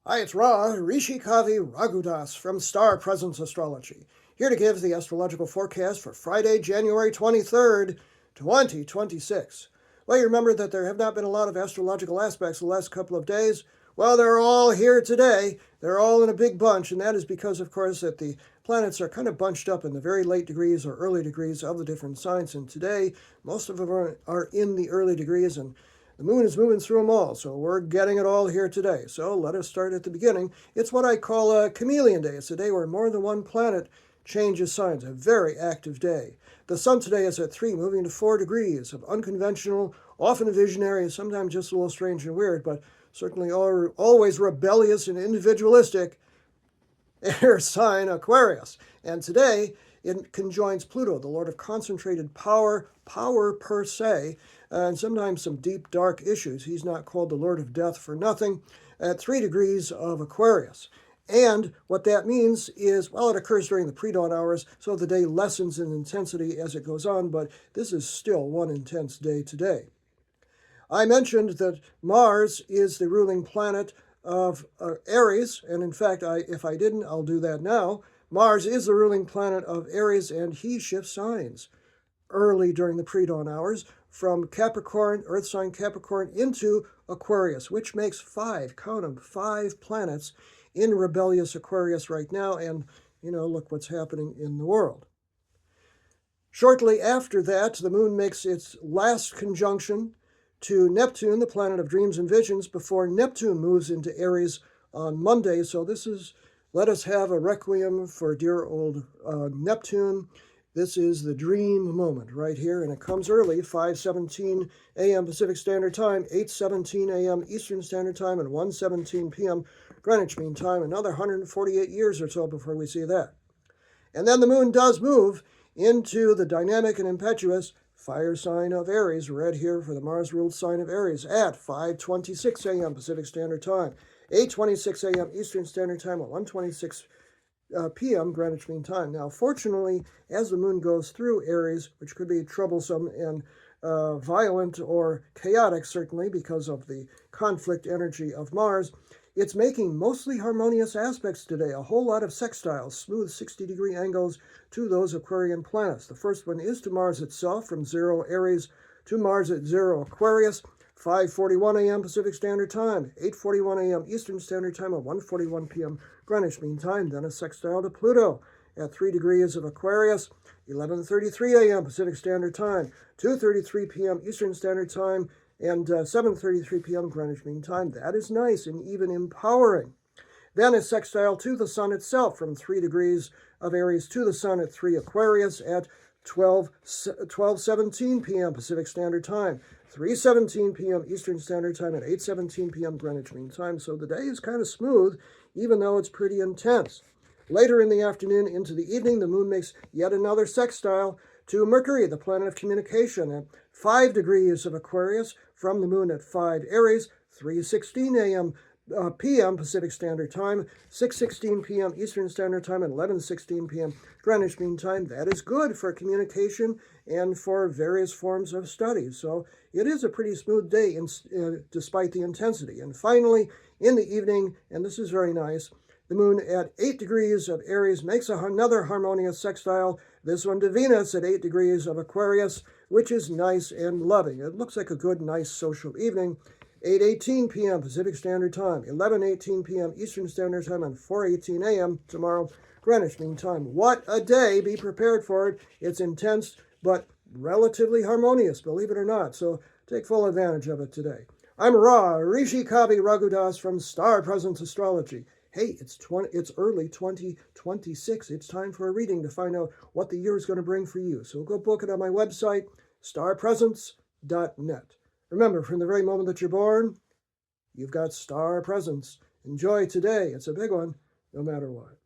Hi, it's Ra, Rishi Kavi Raghudas from Star Presence Astrology, here to give the astrological forecast for Friday, January 23rd, 2026. Well, you remember that there have not been a lot of astrological aspects the last couple of days. Well, they're all here today. They're all in a big bunch, and that is because, of course, that the planets are kind of bunched up in the very late degrees or early degrees of the different signs, and today most of them are in the early degrees, and the moon is moving through them all, so we're getting it all here today. So let us start at the beginning. It's what I call a chameleon day. It's a day where more than one planet changes signs, a very active day. The sun today is at 3, moving to 4 degrees of unconventional, often visionary, and sometimes just a little strange and weird, but certainly always rebellious and individualistic air sign Aquarius. And today it conjoins Pluto, the lord of concentrated power per se, and sometimes some deep, dark issues. He's not called the lord of death for nothing, at 3 degrees of Aquarius. And what that means is, well, it occurs during the pre-dawn hours, so the day lessens in intensity as it goes on, but this is still one intense day today. I mentioned that Mars is the ruling planet of Aries, and in fact, if I didn't, I'll do that now. Mars is the ruling planet of Aries, and he shifts signs early during the pre-dawn hours from Capricorn, Earth sign Capricorn, into Aquarius, which makes 5, count them, 5 planets in rebellious Aquarius right now, and, look what's happening in the world. Shortly after that, the moon makes its last conjunction to Neptune, the planet of dreams and visions, before Neptune moves into Aries on Monday. So let us have a requiem for dear old Neptune. This is the dream moment right here, and it comes early, 5:17 a.m. Pacific Standard Time, 8:17 a.m. Eastern Standard Time, and 1:17 p.m. Greenwich Mean Time. Another 148 years or so before we see that. And then the moon does move into the dynamic and impetuous fire sign of Aries, read here for the Mars-ruled sign of Aries, at 5:26 a.m. Pacific Standard Time, 8:26 a.m. Eastern Standard Time, and 1:26 p.m. Greenwich Mean Time. Now, fortunately, as the moon goes through Aries, which could be troublesome and violent or chaotic, certainly, because of the conflict energy of Mars, it's making mostly harmonious aspects today, a whole lot of sextiles, smooth 60-degree angles to those Aquarian planets. The first one is to Mars itself, from 0 Aries to Mars at 0 Aquarius, 5:41 a.m. Pacific Standard Time, 8:41 a.m. Eastern Standard Time, and 1:41 p.m. Greenwich Mean Time. Then a sextile to Pluto at 3 degrees of Aquarius, 11:33 a.m. Pacific Standard Time, 2:33 p.m. Eastern Standard Time, and 7:33 p.m. Greenwich Mean Time. That is nice and even empowering. Then a sextile to the Sun itself, from 3 degrees of Aries to the Sun at 3 Aquarius at 12:17 p.m. Pacific Standard Time, 3:17 p.m. Eastern Standard Time, and 8:17 p.m. Greenwich Mean Time. So the day is kind of smooth, even though it's pretty intense. Later in the afternoon into the evening, the moon makes yet another sextile to Mercury, the planet of communication, at 5 degrees of Aquarius, from the moon at 5 Aries, 3:16 a.m. p.m. Pacific Standard Time, 6:16 p.m. Eastern Standard Time, and 11:16 p.m. Greenwich Mean Time. That is good for communication and for various forms of study. So it is a pretty smooth day despite the intensity. And finally, in the evening, and this is very nice, the moon at 8 degrees of Aries makes another harmonious sextile, this one to Venus at 8 degrees of Aquarius, which is nice and loving. It looks like a good, nice social evening. 8:18 p.m. Pacific Standard Time, 11:18 p.m. Eastern Standard Time, and 4:18 a.m. tomorrow, Greenwich Mean Time. What a day! Be prepared for it. It's intense, but relatively harmonious, believe it or not. So take full advantage of it today. I'm Ra, Rishi Kavi Raghudas from Star Presence Astrology. Hey, it's early 2026. It's time for a reading to find out what the year is going to bring for you. So go book it on my website, starpresence.net. Remember, from the very moment that you're born, you've got star presence. Enjoy today. It's a big one, no matter what.